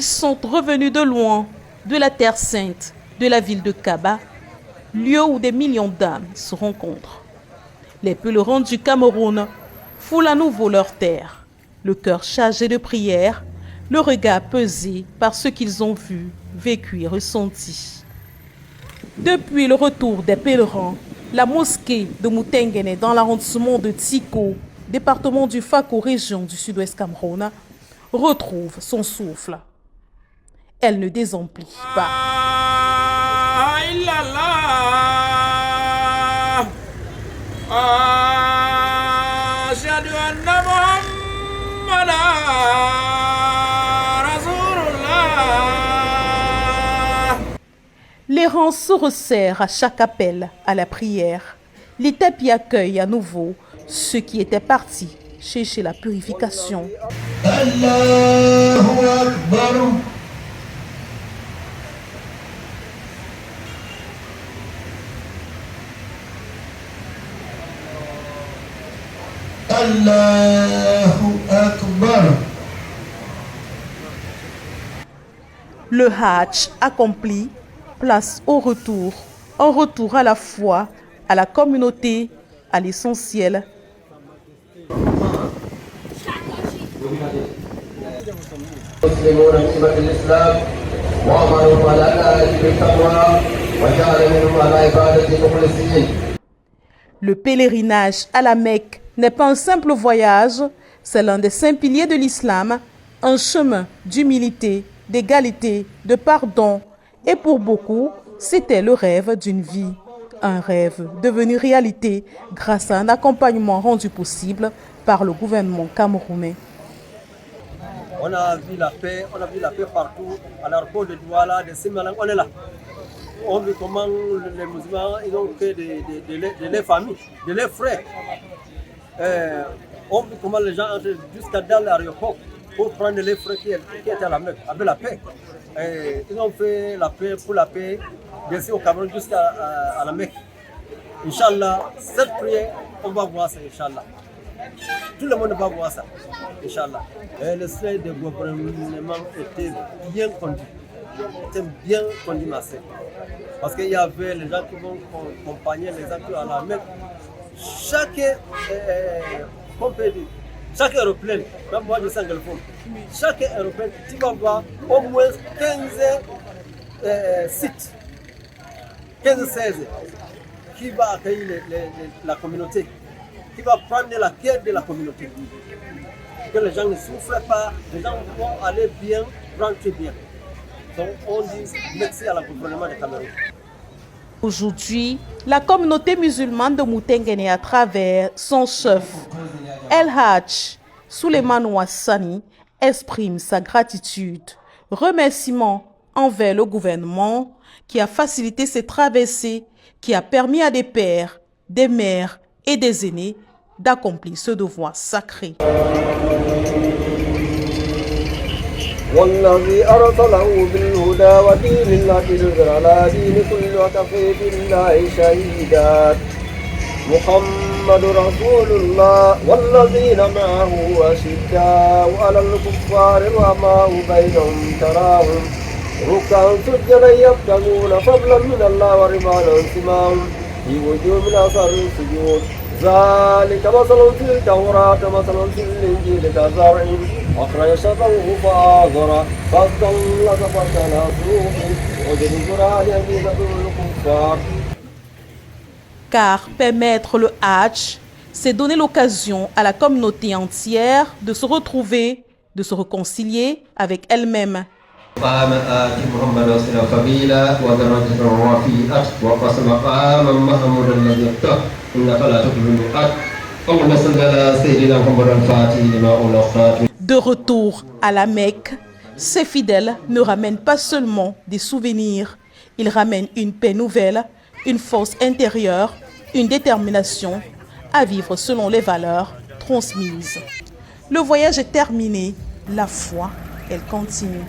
Ils sont revenus de loin, de la Terre Sainte, de la ville de Kaba, lieu où des millions d'âmes se rencontrent. Les pèlerins du Cameroun foulent à nouveau leur terre, le cœur chargé de prières, le regard pesé par ce qu'ils ont vu, vécu et ressenti. Depuis le retour des pèlerins, la mosquée de Moutenguene dans l'arrondissement de Tiko, département du Fako, région du sud-ouest Cameroun, retrouve son souffle. Elle ne désemplit pas. Les rangs se resserrent à chaque appel à la prière. Les tapis accueillent à nouveau ceux qui étaient partis chercher la purification. Allahu Akbar. Allahu Akbar. Le Hajj accompli, place au retour, un retour à la foi, à la communauté, à l'essentiel. Le pèlerinage à la Mecque n'est pas un simple voyage, c'est l'un des 5 piliers de l'islam, un chemin d'humilité, d'égalité, de pardon. Et pour beaucoup, c'était le rêve d'une vie. Un rêve devenu réalité grâce à un accompagnement rendu possible par le gouvernement camerounais. On a vu la paix, partout, à l'aéroport de Douala, de Simalang, on est là. On vit comment les musulmans ils ont fait de leurs familles, de leurs frères. On vit comment les gens entrent jusqu'à dans l'aéroport pour prendre les frères qui étaient à la Mecque, avec la paix. Ils ont fait la paix pour la paix, d'ici au Cameroun jusqu'à la Mecque. Inch'Allah, cette prière, on va voir ça, Inch'Allah. Tout le monde va voir ça, Inch'Allah. Le soleil de gouvernement était bien conduit. C'était bien conduit, ma sœur. Parce qu'il y avait les gens qui vont accompagner les gens à la Mecque. Chaque aéroplan, même moi je suis anglophone, chaque aéroplan, tu vas voir au moins 15 sites, 15-16, qui va accueillir la communauté, qui va prendre la care de la communauté. Que les gens ne souffrent pas, les gens vont aller bien, rentrer bien. Donc on dit merci à la gouvernement de Cameroun. Aujourd'hui, la communauté musulmane de Moutenguene, à travers son chef, El Hadj Souleymane Ouassani, exprime sa gratitude, remerciement envers le gouvernement qui a facilité ces traversées, qui a permis à des pères, des mères et des aînés d'accomplir ce devoir sacré. والذي أرسله بالهدى ودين الحق ليظهره على دين كله وكفى بالله شهيدا محمد رسول الله والذين معه أشداء على الكفار رحماء بينهم تراهم ركعا سجدا يبتغون فضلا من الله ورضوانا سماهم في وجوه من أثر السجود ذلك مثل في التوراة مثل في الإنجيل كزرع أخرج شطره فآزره فاستغلظ فكان سوقه وجنزرع يمين الكفار. Car permettre le Hajj, c'est donner l'occasion à la communauté entière de se retrouver, de se réconcilier avec elle-même. De retour à la Mecque, ces fidèles ne ramènent pas seulement des souvenirs, ils ramènent une paix nouvelle, une force intérieure, une détermination à vivre selon les valeurs transmises. Le voyage est terminé, la foi, elle continue.